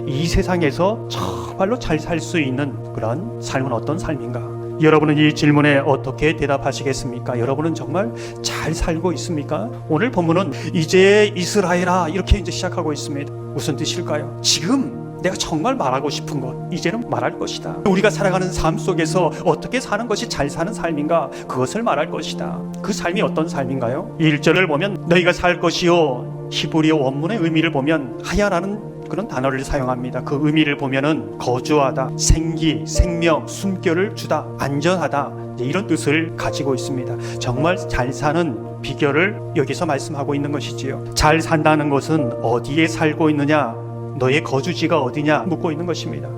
이 세상에서 정말로 잘 살 수 있는 그런 삶은 어떤 삶인가? 여러분은 이 질문에 어떻게 대답하시겠습니까? 여러분은 정말 잘 살고 있습니까? 오늘 본문은 이제 이스라엘아 이렇게 이제 시작하고 있습니다. 무슨 뜻일까요? 지금 내가 정말 말하고 싶은 것, 이제는 말할 것이다. 우리가 살아가는 삶 속에서 어떻게 사는 것이 잘 사는 삶인가, 그것을 말할 것이다. 그 삶이 어떤 삶인가요? 1절을 보면 너희가 살 것이요, 히브리어 원문의 의미를 보면 하야라는 그런 단어를 사용합니다. 그 의미를 보면은 거주하다, 생기, 생명, 숨결을 주다, 안전하다, 이런 뜻을 가지고 있습니다. 정말 잘 사는 비결을 여기서 말씀하고 있는 것이지요. 잘 산다는 것은 어디에 살고 있느냐, 너의 거주지가 어디냐 묻고 있는 것입니다.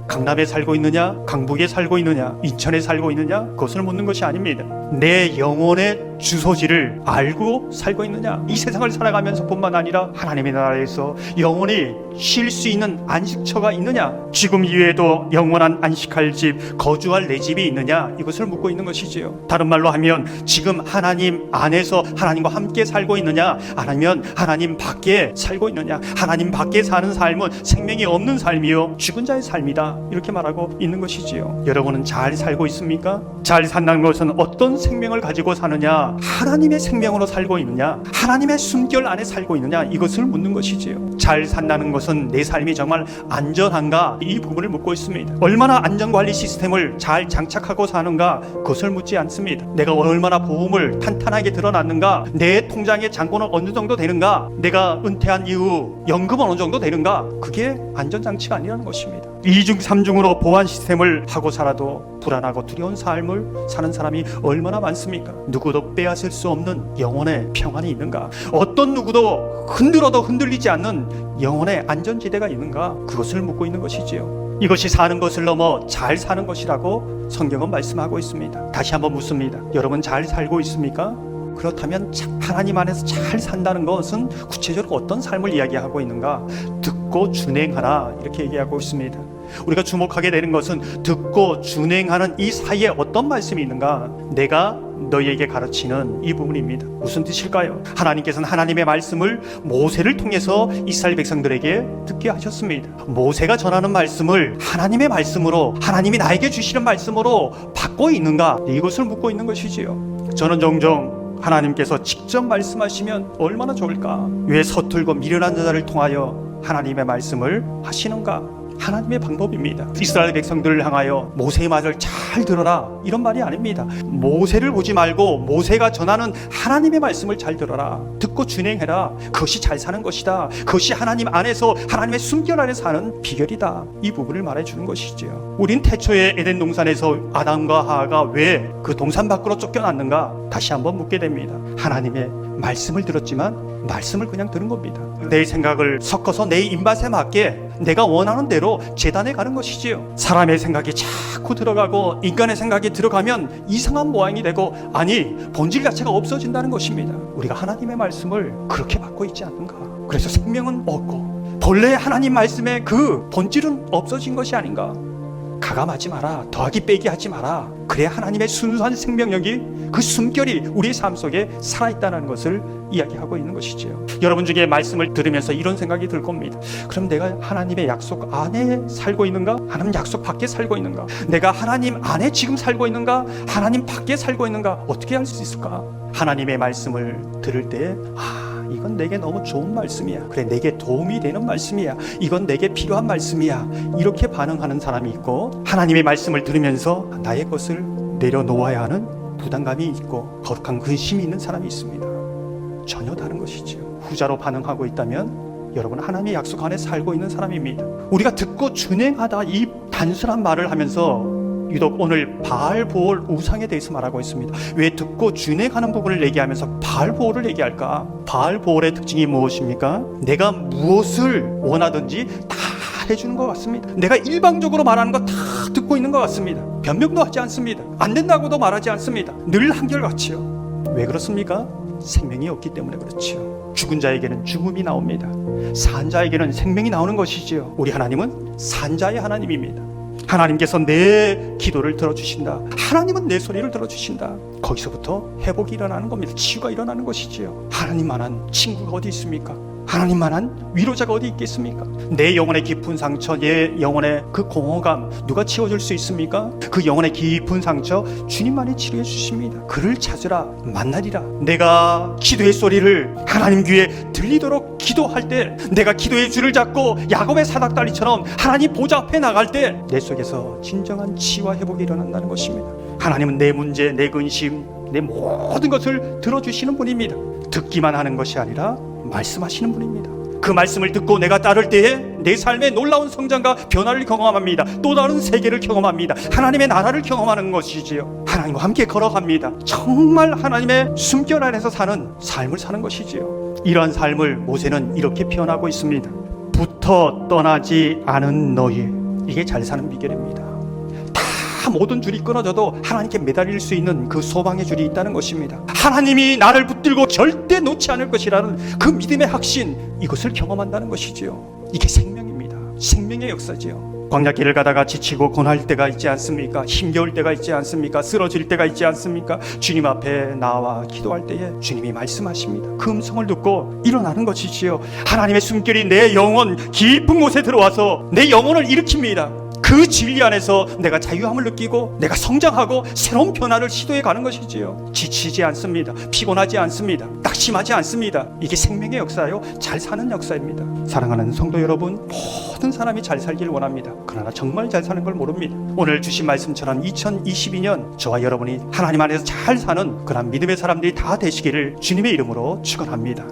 강남에 살고 있느냐, 강북에 살고 있느냐, 인천에 살고 있느냐, 그것을 묻는 것이 아닙니다. 내 영혼의 주소지를 알고 살고 있느냐, 이 세상을 살아가면서 뿐만 아니라 하나님의 나라에서 영원히 쉴 수 있는 안식처가 있느냐, 죽음 이후에도 영원한 안식할 집, 거주할 내 집이 있느냐, 이것을 묻고 있는 것이지요. 다른 말로 하면 지금 하나님 안에서 하나님과 함께 살고 있느냐, 아니면 하나님 밖에 살고 있느냐. 하나님 밖에 사는 삶은 생명이 없는 삶이요, 죽은 자의 삶이다, 이렇게 말하고 있는 것이지요. 여러분은 잘 살고 있습니까? 잘 산다는 것은 어떤 생명을 가지고 사느냐, 하나님의 생명으로 살고 있느냐, 하나님의 숨결 안에 살고 있느냐, 이것을 묻는 것이지요. 잘 산다는 것은 내 삶이 정말 안전한가, 이 부분을 묻고 있습니다. 얼마나 안전관리 시스템을 잘 장착하고 사는가, 그것을 묻지 않습니다. 내가 얼마나 보험을 탄탄하게 들어놨는가, 내 통장의 잔고는 어느 정도 되는가, 내가 은퇴한 이후 연금은 어느 정도 되는가, 그게 안전장치가 아니라는 것입니다. 2중 3중으로 보안 시스템을 하고 살아도 불안하고 두려운 삶을 사는 사람이 얼마나 많습니까? 누구도 빼앗을 수 없는 영혼의 평안이 있는가? 어떤 누구도 흔들어도 흔들리지 않는 영혼의 안전지대가 있는가? 그것을 묻고 있는 것이지요. 이것이 사는 것을 넘어 잘 사는 것이라고 성경은 말씀하고 있습니다. 다시 한번 묻습니다. 여러분 잘 살고 있습니까? 그렇다면 하나님 안에서 잘 산다는 것은 구체적으로 어떤 삶을 이야기하고 있는가? 듣고 준행하라, 이렇게 얘기하고 있습니다. 우리가 주목하게 되는 것은 듣고 준행하는 이 사이에 어떤 말씀이 있는가? 내가 너희에게 가르치는 이 부분입니다. 무슨 뜻일까요? 하나님께서는 하나님의 말씀을 모세를 통해서 이스라엘 백성들에게 듣게 하셨습니다. 모세가 전하는 말씀을 하나님의 말씀으로, 하나님이 나에게 주시는 말씀으로 받고 있는가? 이것을 묻고 있는 것이지요. 저는 종종 하나님께서 직접 말씀하시면 얼마나 좋을까? 왜 서툴고 미련한 자를 통하여 하나님의 말씀을 하시는가? 하나님의 방법입니다. 이스라엘 백성들을 향하여 모세의 말을 잘 들어라, 이런 말이 아닙니다. 모세를 보지 말고 모세가 전하는 하나님의 말씀을 잘 들어라, 듣고 준행해라. 그것이 잘 사는 것이다. 그것이 하나님 안에서, 하나님의 숨결 안에 사는 비결이다. 이 부분을 말해주는 것이죠. 우린 태초에 에덴 동산에서 아담과 하와가 왜 그 동산 밖으로 쫓겨났는가? 다시 한번 묻게 됩니다. 하나님의 말씀을 들었지만 말씀을 그냥 들은 겁니다. 내 생각을 섞어서 내 입맛에 맞게 내가 원하는 대로 재단해 가는 것이지요. 사람의 생각이 자꾸 들어가고 인간의 생각이 들어가면 이상한 모양이 되고, 아니 본질 자체가 없어진다는 것입니다. 우리가 하나님의 말씀을 그렇게 받고 있지 않는가? 그래서 생명은 없고 본래 하나님 말씀의 그 본질은 없어진 것이 아닌가? 가감하지 마라, 더하기 빼기 하지 마라. 그래야 하나님의 순수한 생명력이, 그 숨결이 우리의 삶 속에 살아있다는 것을 이야기하고 있는 것이지요. 여러분 중에 말씀을 들으면서 이런 생각이 들 겁니다. 그럼 내가 하나님의 약속 안에 살고 있는가? 하나님 약속 밖에 살고 있는가? 내가 하나님 안에 지금 살고 있는가? 하나님 밖에 살고 있는가? 어떻게 할 수 있을까? 하나님의 말씀을 들을 때 이건 내게 너무 좋은 말씀이야, 그래 내게 도움이 되는 말씀이야, 이건 내게 필요한 말씀이야, 이렇게 반응하는 사람이 있고, 하나님의 말씀을 들으면서 나의 것을 내려놓아야 하는 부담감이 있고 거룩한 근심이 있는 사람이 있습니다. 전혀 다른 것이죠. 후자로 반응하고 있다면 여러분 하나님의 약속 안에 살고 있는 사람입니다. 우리가 듣고 준행하다, 이 단순한 말을 하면서 유독 오늘 바알 보올 우상에 대해서 말하고 있습니다. 왜 듣고 준행하는 부분을 얘기하면서 바알 보올을 얘기할까? 바알 보올의 특징이 무엇입니까? 내가 무엇을 원하든지 다 해주는 것 같습니다. 내가 일방적으로 말하는 거 다 듣고 있는 것 같습니다. 변명도 하지 않습니다. 안 된다고도 말하지 않습니다. 늘 한결같이요. 왜 그렇습니까? 생명이 없기 때문에 그렇지요. 죽은 자에게는 죽음이 나옵니다. 산 자에게는 생명이 나오는 것이지요. 우리 하나님은 산 자의 하나님입니다. 하나님께서 내 기도를 들어주신다. 하나님은 내 소리를 들어주신다. 거기서부터 회복이 일어나는 겁니다. 치유가 일어나는 것이지요. 하나님만한 친구가 어디 있습니까? 하나님만한 위로자가 어디 있겠습니까? 내 영혼의 깊은 상처, 내 영혼의 그 공허감 누가 치워줄 수 있습니까? 그 영혼의 깊은 상처 주님만이 치료해 주십니다. 그를 찾으라 만나리라. 내가 기도의 소리를 하나님 귀에 들리도록 기도할 때, 내가 기도의 줄을 잡고 야곱의 사닥다리처럼 하나님 보좌 앞에 나갈 때 내 속에서 진정한 치유와 회복이 일어난다는 것입니다. 하나님은 내 문제, 내 근심, 내 모든 것을 들어주시는 분입니다. 듣기만 하는 것이 아니라 말씀하시는 분입니다. 그 말씀을 듣고 내가 따를 때에 내 삶의 놀라운 성장과 변화를 경험합니다. 또 다른 세계를 경험합니다. 하나님의 나라를 경험하는 것이지요. 하나님과 함께 걸어갑니다. 정말 하나님의 숨결 안에서 사는 삶을 사는 것이지요. 이러한 삶을 모세는 이렇게 표현하고 있습니다. 붙어 떠나지 않은 너희, 이게 잘 사는 비결입니다. 다 모든 줄이 끊어져도 하나님께 매달릴 수 있는 그 소망의 줄이 있다는 것입니다. 하나님이 나를 붙들고 절대 놓지 않을 것이라는 그 믿음의 확신, 이것을 경험한다는 것이지요. 이게 생명입니다. 생명의 역사지요. 광야길을 가다가 지치고 고날 때가 있지 않습니까? 힘겨울 때가 있지 않습니까? 쓰러질 때가 있지 않습니까? 주님 앞에 나와 기도할 때에 주님이 말씀하십니다. 그 음성을 듣고 일어나는 것이지요. 하나님의 숨결이 내 영혼 깊은 곳에 들어와서 내 영혼을 일으킵니다. 그 진리 안에서 내가 자유함을 느끼고 내가 성장하고 새로운 변화를 시도해 가는 것이지요. 지치지 않습니다. 피곤하지 않습니다. 낙심하지 않습니다. 이게 생명의 역사요, 잘 사는 역사입니다. 사랑하는 성도 여러분, 모든 사람이 잘 살길 원합니다. 그러나 정말 잘 사는 걸 모릅니다. 오늘 주신 말씀처럼 2022년 저와 여러분이 하나님 안에서 잘 사는 그런 믿음의 사람들이 다 되시기를 주님의 이름으로 축원합니다.